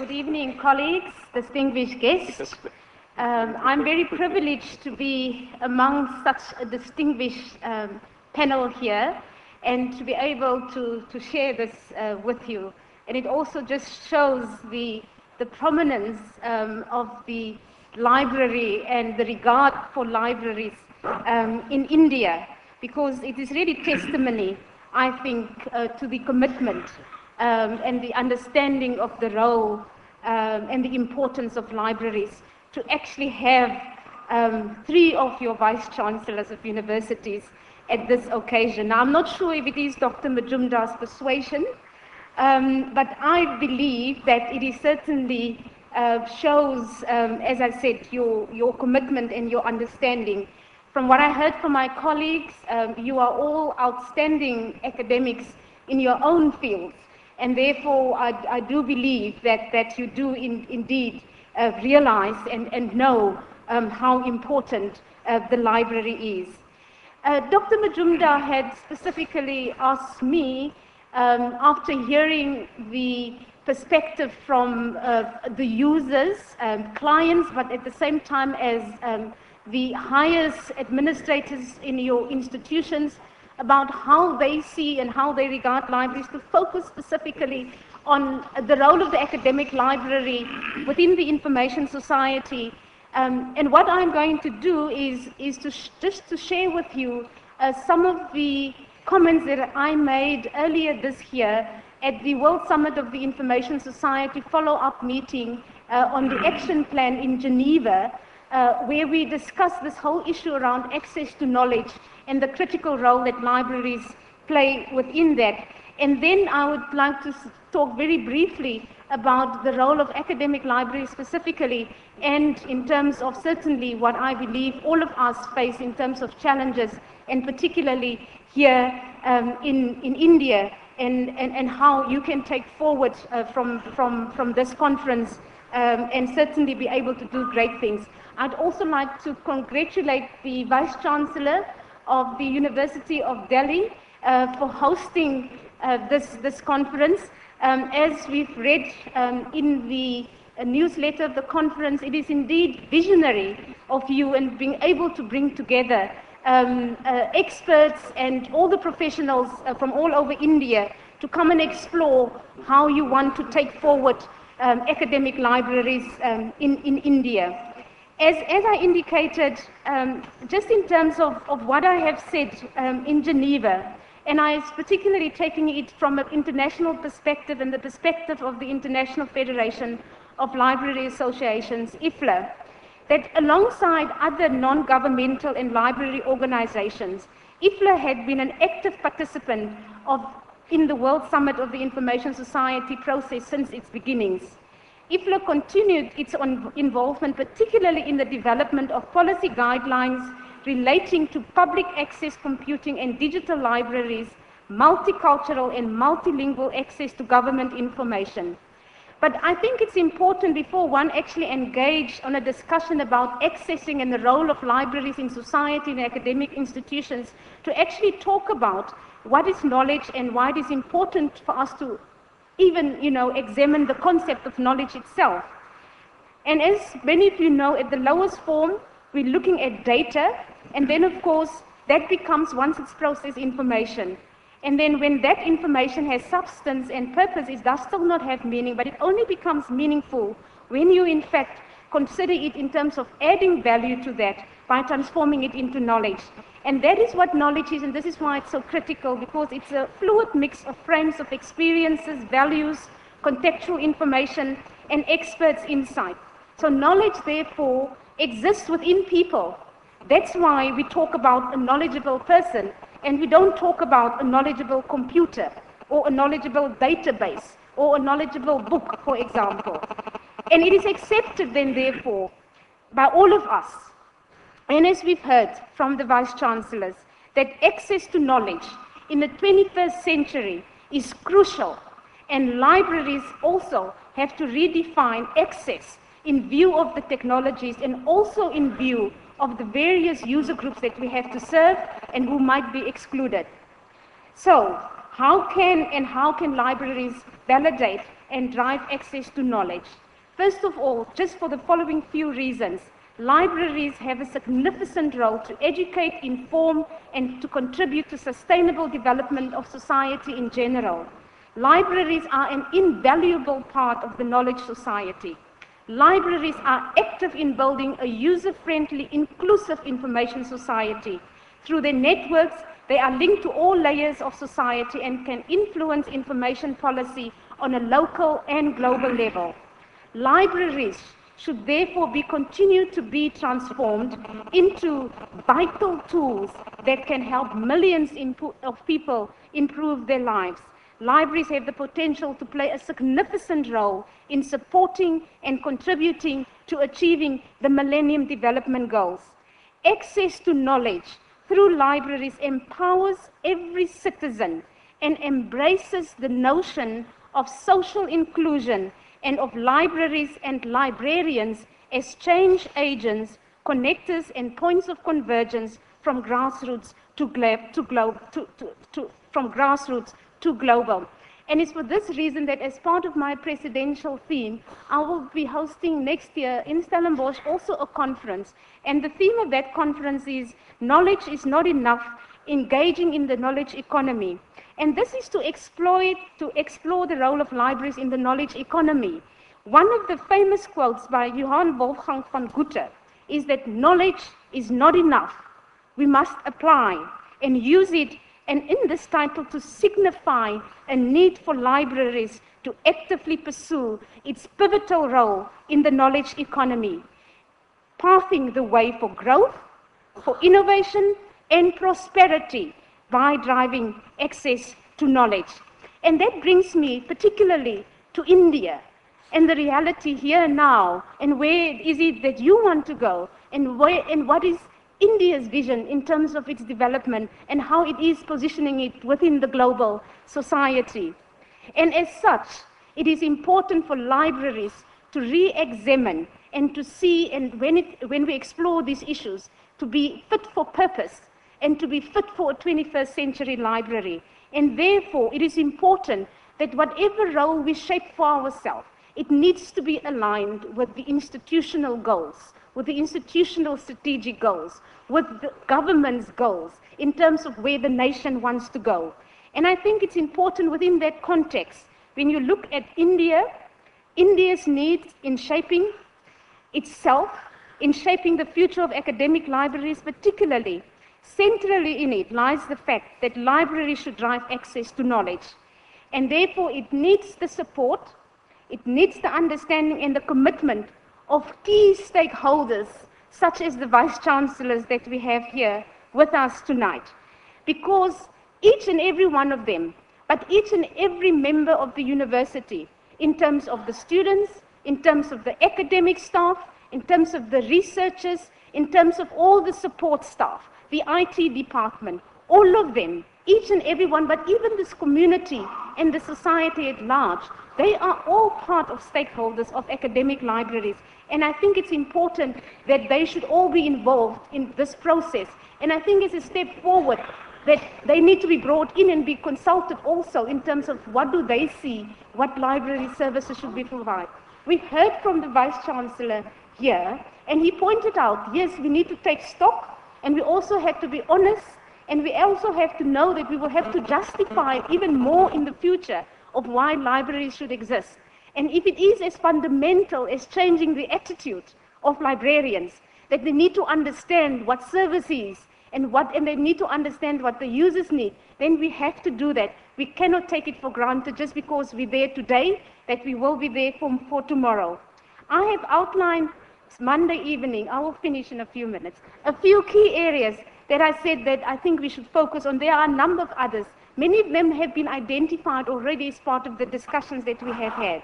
Good evening, colleagues, distinguished guests. I'm very privileged to be among such a distinguished panel here and to be able to share this with you. And it also just shows the prominence of the library and the regard for libraries in India, because it is really testimony, I think, to the commitment and the understanding of the role and the importance of libraries, to actually have three of your vice-chancellors of universities at this occasion. Now, I'm not sure if it is Dr. Majumdar's persuasion, but I believe that it is certainly shows, as I said, your commitment and your understanding. From what I heard from my colleagues, you are all outstanding academics in your own fields. And therefore, I do believe that you do indeed realize and know how important the library is. Dr. Majumdar had specifically asked me, after hearing the perspective from the users, clients, but at the same time as the highest administrators in your institutions, about how they see and how they regard libraries, to focus specifically on the role of the academic library within the information society. And what I'm going to do is just to share with you some of the comments that I made earlier this year at the World Summit of the Information Society follow-up meeting on the action plan in Geneva, where we discussed this whole issue around access to knowledge and the critical role that libraries play within that. And then I would like to talk very briefly about the role of academic libraries specifically, and in terms of certainly what I believe all of us face in terms of challenges, and particularly here in India, and how you can take forward from this conference and certainly be able to do great things. I'd also like to congratulate the Vice-Chancellor of the University of Delhi for hosting this conference. As we've read in the newsletter of the conference, it is indeed visionary of you in being able to bring together experts and all the professionals from all over India to come and explore how you want to take forward academic libraries in India. As I indicated, just in terms of what I have said in Geneva, and I was particularly taking it from an international perspective and the perspective of the International Federation of Library Associations, IFLA, that alongside other non-governmental and library organizations, IFLA had been an active participant in the World Summit of the Information Society process since its beginnings. IFLA continued its involvement, particularly in the development of policy guidelines relating to public access computing and digital libraries, multicultural and multilingual access to government information. But I think it's important, before one actually engage on a discussion about accessing and the role of libraries in society and academic institutions, to actually talk about what is knowledge and why it is important for us to even, examine the concept of knowledge itself. And as many of you know, at the lowest form, we're looking at data, and then of course, that becomes, once it's processed, information. And then when that information has substance and purpose, it does still not have meaning, but it only becomes meaningful when you in fact consider it in terms of adding value to that by transforming it into knowledge. And that is what knowledge is, and this is why it's so critical, because it's a fluid mix of frames of experiences, values, contextual information, and experts' insight. So knowledge, therefore, exists within people. That's why we talk about a knowledgeable person, and we don't talk about a knowledgeable computer, or a knowledgeable database, or a knowledgeable book, for example. And it is accepted then, therefore, by all of us, and as we've heard from the Vice-Chancellors, that access to knowledge in the 21st century is crucial, and libraries also have to redefine access in view of the technologies and also in view of the various user groups that we have to serve and who might be excluded. So, how can libraries validate and drive access to knowledge. First of all, just for the following few reasons, libraries have a significant role to educate, inform, and to contribute to sustainable development of society in general. Libraries are an invaluable part of the knowledge society. Libraries are active in building a user-friendly, inclusive information society. Through their networks, they are linked to all layers of society and can influence information policy on a local and global level. Libraries should therefore continue to be transformed into vital tools that can help millions of people improve their lives. Libraries have the potential to play a significant role in supporting and contributing to achieving the Millennium Development Goals. Access to knowledge through libraries empowers every citizen and embraces the notion of social inclusion and of libraries and librarians as change agents, connectors, and points of convergence from grassroots to global. And it's for this reason that as part of my presidential theme, I will be hosting next year in Stellenbosch also a conference. And the theme of that conference is knowledge is not enough, engaging in the knowledge economy. And this is to explore the role of libraries in the knowledge economy. One of the famous quotes by Johann Wolfgang von Goethe is that knowledge is not enough. We must apply and use it, and in this title to signify a need for libraries to actively pursue its pivotal role in the knowledge economy, pathing the way for growth, for innovation, and prosperity by driving access to knowledge. And that brings me particularly to India and the reality here now, and where is it that you want to go, and what is India's vision in terms of its development and how it is positioning it within the global society. And as such, it is important for libraries to re-examine and to see, and when we explore these issues, to be fit for purpose and to be fit for a 21st century library. And therefore, it is important that whatever role we shape for ourselves, it needs to be aligned with the institutional goals, with the institutional strategic goals, with the government's goals in terms of where the nation wants to go. And I think it's important within that context, when you look at India's needs in shaping itself, in shaping the future of academic libraries particularly, centrally in it lies the fact that libraries should drive access to knowledge. And therefore it needs the support, it needs the understanding and the commitment of key stakeholders, such as the Vice-Chancellors that we have here with us tonight. Because each and every one of them, but each and every member of the university, in terms of the students, in terms of the academic staff, in terms of the researchers, in terms of all the support staff, the IT department, all of them, each and every one, but even this community and the society at large, they are all part of stakeholders of academic libraries. And I think it's important that they should all be involved in this process. And I think it's a step forward that they need to be brought in and be consulted also in terms of what do they see, what library services should be provided. We heard from the Vice-Chancellor here, and he pointed out, yes, we need to take stock, and we also have to be honest, and we also have to know that we will have to justify even more in the future of why libraries should exist. And if it is as fundamental as changing the attitude of librarians, that they need to understand what service is and they need to understand what the users need, then we have to do that. We cannot take it for granted just because we're there today, that we will be there for tomorrow. I have outlined Monday evening, I will finish in a few minutes, a few key areas that I said that I think we should focus on. There are a number of others. Many of them have been identified already as part of the discussions that we have had.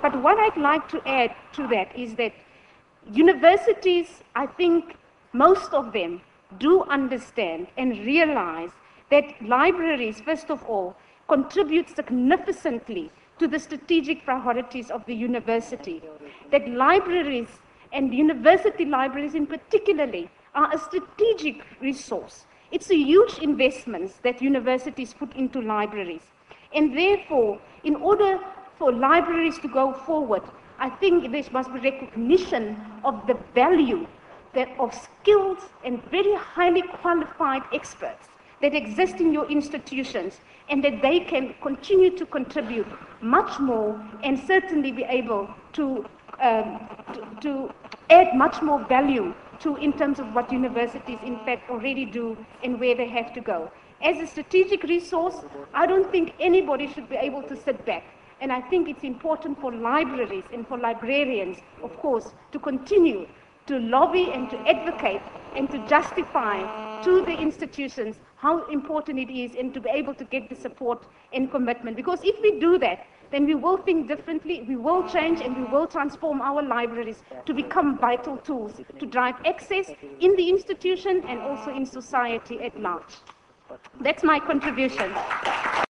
But what I'd like to add to that is that universities, I think most of them do understand and realize that libraries, first of all, contribute significantly to the strategic priorities of the university. That libraries and university libraries in particularly are a strategic resource. It's a huge investment that universities put into libraries. And therefore, in order for libraries to go forward, I think there must be recognition of the value of skilled and very highly qualified experts that exist in your institutions, and that they can continue to contribute much more and certainly be able to add much more value to in terms of what universities in fact already do and where they have to go. As a strategic resource, I don't think anybody should be able to sit back. And I think it's important for libraries and for librarians, of course, to continue to lobby and to advocate and to justify to the institutions how important it is and to be able to get the support and commitment. Because if we do that, then we will think differently, we will change, and we will transform our libraries to become vital tools to drive access in the institution and also in society at large. That's my contribution.